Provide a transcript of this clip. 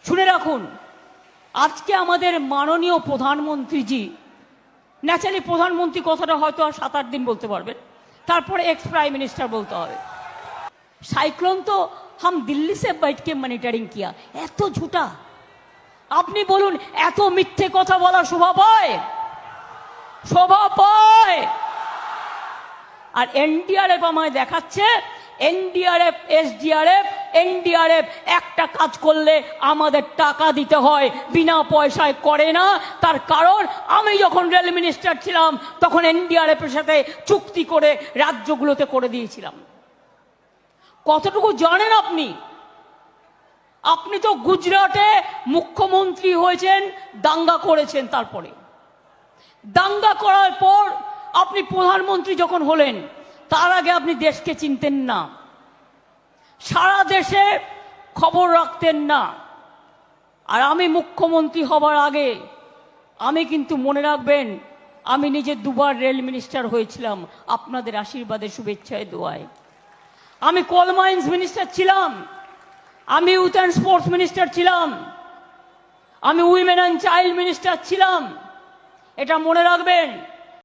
শুনে রাখুন, আজকে আমাদের মাননীয় প্রধানমন্ত্রীজি, ন্যাচারালি প্রধানমন্ত্রী কথাটা হয়তো আর 7-8 দিন বলতে পারবেন, তারপরে এক্স প্রাইম মিনিস্টার বলতে হবে। সাইক্লোন তো হাম দিল্লি সে बैठ के মনিটরিং কিয়া, এত ঝুটা। আপনি বলুন, এত মিথ্যে কথা বলা শোভা পায়? শোভা পায়? আর এনডিআরএফ আমায় দেখাচ্ছে, এনডিআরএফ, এসডিআরএফ, এনডিআরএফ একটা কাজ করলে আমাদের টাকা দিতে হয়, বিনা পয়সায় করে না। তার কারণ, আমি যখন রেল মিনিস্টার ছিলাম তখন এনডিআরএফ এর সাথে চুক্তি করে রাজ্যগুলোতে করে দিয়েছিলাম। কতটুকু জানেন আপনি? আপনি তো গুজরাটে মুখ্যমন্ত্রী হয়েছেন, দাঙ্গা করেছেন। তারপরে দাঙ্গা করার পর আপনি প্রধানমন্ত্রী যখন হলেন, তার আগে আপনি দেশকে চিনতেন না, সারা দেশে খবর রাখতেন না। আর আমি মুখ্যমন্ত্রী হবার আগে, আমি কিন্তু মনে রাখবেন, আমি নিজে 2বার রেল মিনিস্টার হয়েছিলাম আপনাদের আশীর্বাদে, শুভেচ্ছায়, দোয়ায়। আমি কোল মাইন্স মিনিস্টার ছিলাম, আমি ইউথ অ্যান্ড স্পোর্টস মিনিস্টার ছিলাম, আমি উইমেন অ্যান্ড চাইল্ড মিনিস্টার ছিলাম। এটা মনে রাখবেন।